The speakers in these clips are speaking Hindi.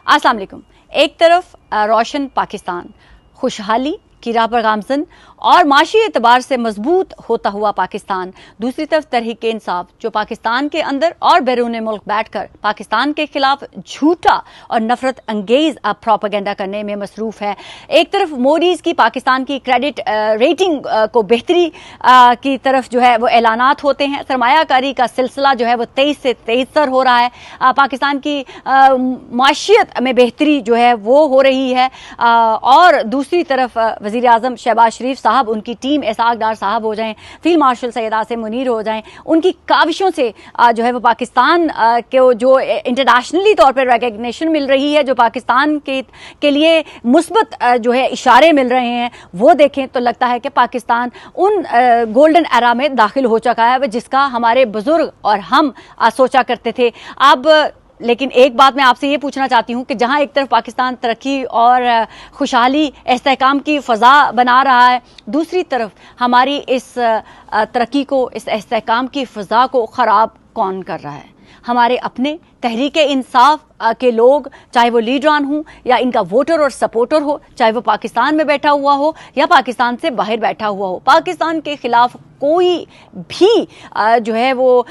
अस्सलाम वालेकुम। एक तरफ रोशन पाकिस्तान, खुशहाली की राह पर गामजन और माशी एतबार से मजबूत होता हुआ पाकिस्तान, दूसरी तरफ तहरीक इंसाफ जो पाकिस्तान के अंदर और बैरून मुल्क बैठकर पाकिस्तान के खिलाफ झूठा और नफरत अंगेज प्रोपेगेंडा करने में मसरूफ है। एक तरफ मोडीज की पाकिस्तान की क्रेडिट रेटिंग को बेहतरी की तरफ जो है वो ऐलानात होते हैं, सरमायाकारी का सिलसिला जो है वो तेज से तेजतर हो रहा है, पाकिस्तान की माशियत में बेहतरी जो है वो हो रही है, और दूसरी तरफ वज़ीर आज़म शहबाज शरीफ साहब, उनकी टीम, इसाक डार साहब हो जाएं, फील्ड मार्शल सैयद आसिम मुनीर हो जाएं, उनकी काविशों से जो है वो पाकिस्तान के जो इंटरनेशनली तौर पर रिकग्निशन मिल रही है, जो पाकिस्तान के लिए मुस्बत जो है इशारे मिल रहे हैं, वो देखें तो लगता है कि पाकिस्तान उन गोल्डन एरा में दाखिल हो चुका है जिसका हमारे बुजुर्ग और हम सोचा करते थे। अब लेकिन एक बात मैं आपसे ये पूछना चाहती हूँ कि जहाँ एक तरफ पाकिस्तान तरक्की और खुशहाली इस्तेहकाम की फ़ज़ा बना रहा है, दूसरी तरफ हमारी इस तरक्की को, इस इस्तेहकाम की फ़ज़ा को ख़राब कौन कर रहा है? हमारे अपने तहरीक इंसाफ के लोग, चाहे वो लीडरान हों या इनका वोटर और सपोर्टर हो, चाहे वो पाकिस्तान में बैठा हुआ हो या पाकिस्तान से बाहर बैठा हुआ हो, पाकिस्तान के खिलाफ कोई भी जो है वो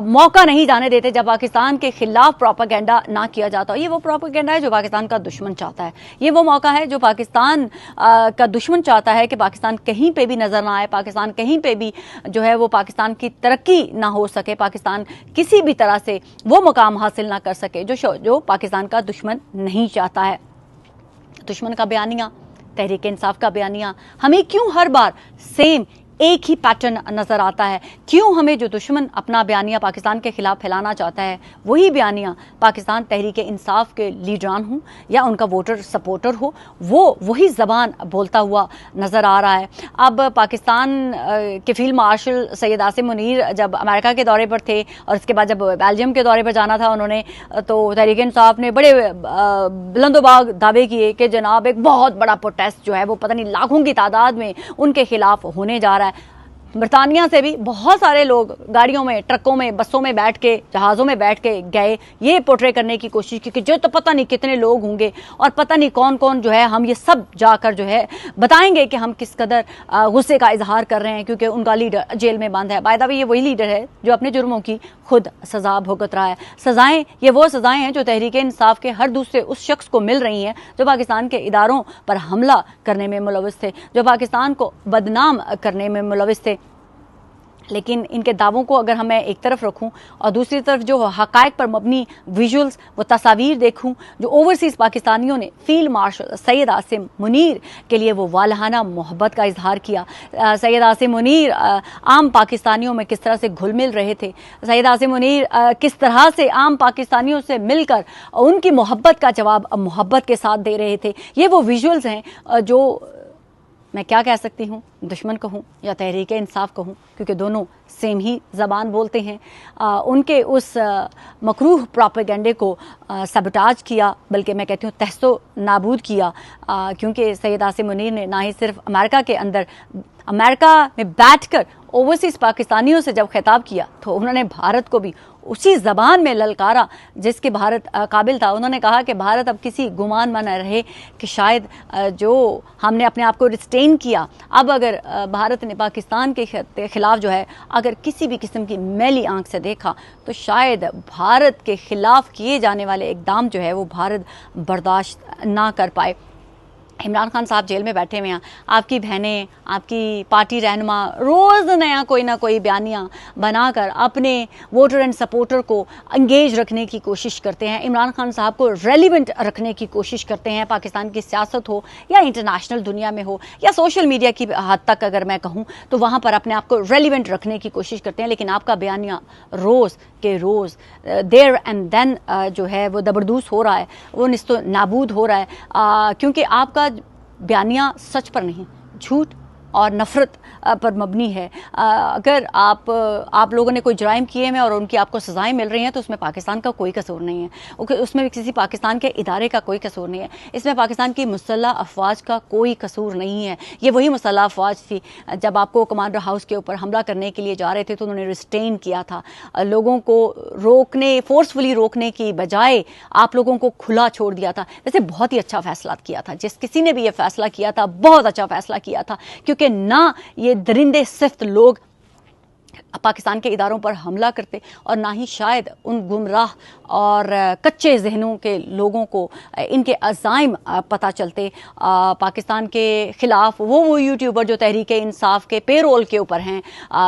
मौका नहीं जाने देते जब पाकिस्तान के खिलाफ प्रोपेगेंडा ना किया जाता। ये वो प्रोपेगेंडा है जो पाकिस्तान का दुश्मन चाहता है, ये वो मौका है जो पाकिस्तान का दुश्मन चाहता है कि पाकिस्तान कहीं पे भी नजर ना आए, पाकिस्तान कहीं पे भी जो है वो पाकिस्तान की तरक्की ना हो सके, पाकिस्तान किसी भी तरह से वो मुकाम हासिल ना कर सके जो पाकिस्तान का दुश्मन नहीं चाहता है। दुश्मन का बयानिया, तहरीक इंसाफ का बयानिया, हमें क्यों हर बार सेम एक ही पैटर्न नजर आता है? क्यों हमें जो दुश्मन अपना बयानिया पाकिस्तान के खिलाफ फैलाना चाहता है, वही बयानिया पाकिस्तान तहरीक इंसाफ के लीडरान हो या उनका वोटर सपोर्टर हो, वो वही ज़बान बोलता हुआ नज़र आ रहा है। अब पाकिस्तान के फील्ड मार्शल सैयद आसिम मुनीर जब अमेरिका के दौरे पर थे और उसके बाद जब बेल्जियम के दौरे पर जाना था उन्होंने, तो तहरीक इंसाफ ने बड़े बुलंदोबाग दावे किए कि जनाब एक बहुत बड़ा प्रोटेस्ट जो है वो पता नहीं लाखों की तादाद में उनके खिलाफ होने जा रहा है। बरतानिया से भी बहुत सारे लोग गाड़ियों में, ट्रकों में, बसों में बैठ के, जहाज़ों में बैठ के गए, ये पोर्ट्रे करने की कोशिश की कि जो तो पता नहीं कितने लोग होंगे और पता नहीं कौन कौन जो है, हम ये सब जाकर जो है बताएंगे कि हम किस कदर गुस्से का इजहार कर रहे हैं क्योंकि उनका लीडर जेल में बंद है। बाय द वे ये वही लीडर है जो अपने जुर्मों की खुद सजा भुगत रहा है। सजाएं ये वो सजाएं हैं जो तहरीक इंसाफ के हर दूसरे उस शख्स को मिल रही हैं जो पाकिस्तान के इदारों पर हमला करने में मुलविस थे, जो पाकिस्तान को बदनाम करने में मुलविस थे। लेकिन इनके दावों को अगर मैं एक तरफ रखूं और दूसरी तरफ जो हकायक पर मबनी विजुअल्स, वो तस्वीर देखूं जो ओवरसीज़ पाकिस्तानियों ने फील्ड मार्शल सैयद आसिम मुनीर के लिए वो वालहाना मोहब्बत का इजहार किया। सैयद आसिम मुनीर आम पाकिस्तानियों में किस तरह से घुल मिल रहे थे, सैयद आसिम मुनीर किस तरह से आम पाकिस्तानियों से मिलकर उनकी मोहब्बत का जवाब मोहब्बत के साथ दे रहे थे। ये वो विजुअल्स हैं जो मैं क्या कह सकती हूँ, दुश्मन कहूँ या तहरीक इंसाफ कहूँ, क्योंकि दोनों सेम ही ज़बान बोलते हैं। उनके उस मकरूह प्रोपेगेंडे को सबटाज किया, बल्कि मैं कहती हूँ तहसो नाबूद किया, क्योंकि सैयद आसिम मुनीर ने ना ही सिर्फ अमेरिका के अंदर, अमेरिका में बैठकर ओवरसीज़ पाकिस्तानियों से जब खिताब किया तो उन्होंने भारत को भी उसी ज़बान में ललकारा जिसके भारत काबिल था। उन्होंने कहा कि भारत अब किसी गुमान में न रहे कि शायद जो हमने अपने आप को रिस्टेन किया, अब अगर भारत ने पाकिस्तान के खिलाफ जो है अगर किसी भी किस्म की मैली आंख से देखा तो शायद भारत के खिलाफ किए जाने वाले इक़दाम जो है वो भारत बर्दाश्त ना कर पाए। इमरान खान साहब जेल में बैठे हुए हैं, आपकी बहनें, आपकी पार्टी रहनुमा रोज़ नया कोई ना कोई बयानिया बनाकर अपने वोटर एंड सपोर्टर को इंगेज रखने की कोशिश करते हैं, इमरान खान साहब को रेलिवेंट रखने की कोशिश करते हैं। पाकिस्तान की सियासत हो या इंटरनेशनल दुनिया में हो या सोशल मीडिया की हद तक अगर मैं कहूँ तो वहाँ पर अपने आप को रेलिवेंट रखने की कोशिश करते हैं। लेकिन आपका बयानिया रोज़ के रोज़ देर एंड देन जो है वो दबरदूस हो रहा है, वो निस्तो नाबूद हो रहा है, क्योंकि आपका बयानिया सच पर नहीं, झूठ और नफरत पर मबनी है। अगर आप लोगों ने कोई जुराइम किए हैं और उनकी आपको सजाएं मिल रही हैं तो उसमें पाकिस्तान का कोई कसूर नहीं है, उसमें किसी पाकिस्तान के इदारे का कोई कसूर नहीं है, इसमें पाकिस्तान की मुसल्लह अफवाज का कोई कसूर नहीं है। ये वही मुसल्लह अफवाज थी जब आपको कमांडर हाउस के ऊपर हमला करने के लिए जा रहे थे तो उन्होंने रिस्ट्रेन किया था, लोगों को रोकने, फोर्सफुली रोकने की बजाय आप लोगों को खुला छोड़ दिया था। वैसे बहुत ही अच्छा फैसला किया था, जिस किसी ने भी ये फैसला किया था बहुत अच्छा फैसला किया था, क्योंकि ना ये दरिंदे सिफ्त लोग पाकिस्तान के इदारों पर हमला करते और ना ही शायद उन गुमराह और कच्चे जहनों के लोगों को इनके अज़ाइम पता चलते। पाकिस्तान के ख़िलाफ़ वो यूट्यूबर जो तहरीक इंसाफ के पेरोल के ऊपर हैं,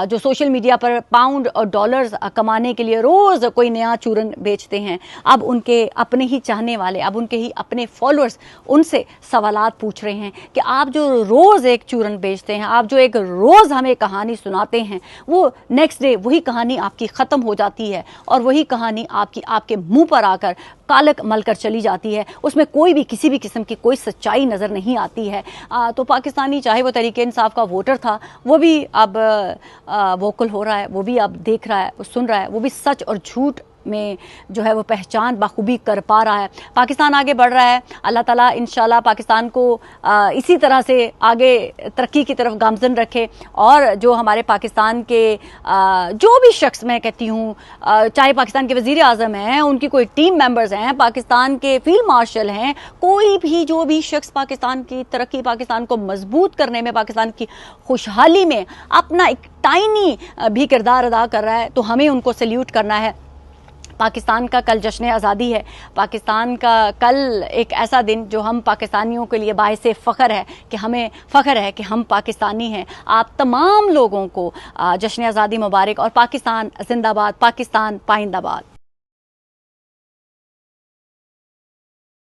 जो सोशल मीडिया पर पाउंड और डॉलर्स कमाने के लिए रोज़ कोई नया चूरन बेचते हैं, अब उनके अपने ही चाहने वाले, अब उनके ही अपने फॉलोअर्स उनसे सवालात पूछ रहे हैं कि आप जो रोज़ एक चूरन बेचते हैं, आप जो एक रोज़ हमें कहानी सुनाते हैं, वो नेक्स्ट डे वही कहानी आपकी ख़त्म हो जाती है और वही कहानी आपके मुंह पर आकर कालक मलकर चली जाती है, उसमें कोई भी किसी भी किस्म की कोई सच्चाई नज़र नहीं आती है। तो पाकिस्तानी, चाहे वो तहरीक इंसाफ का वोटर था, वो भी अब वोकल हो रहा है, वो भी अब देख रहा है, सुन रहा है, वो भी सच और झूठ में जो है वो पहचान बाखूबी कर पा रहा है। पाकिस्तान आगे बढ़ रहा है, अल्लाह ताला इंशाल्लाह पाकिस्तान को इसी तरह से आगे तरक्की की तरफ गामजन रखे और जो हमारे पाकिस्तान के जो भी शख्स, मैं कहती हूँ चाहे पाकिस्तान के वज़ीर आज़म हैं, उनकी कोई टीम मेंबर्स हैं, पाकिस्तान के फील्ड मार्शल हैं, कोई भी जो भी शख्स पाकिस्तान की तरक्की, पाकिस्तान को मजबूत करने में, पाकिस्तान की खुशहाली में अपना एक टाइनी भी किरदार अदा कर रहा है, तो हमें उनको सल्यूट करना है। पाकिस्तान का कल जश्न आज़ादी है, पाकिस्तान का कल एक ऐसा दिन जो हम पाकिस्तानियों के लिए बाइसे फ़ख्र है कि हमें फ़ख्र है कि हम पाकिस्तानी हैं। आप तमाम लोगों को जश्न आज़ादी मुबारक और पाकिस्तान जिंदाबाद, पाकिस्तान पाइंदाबाद।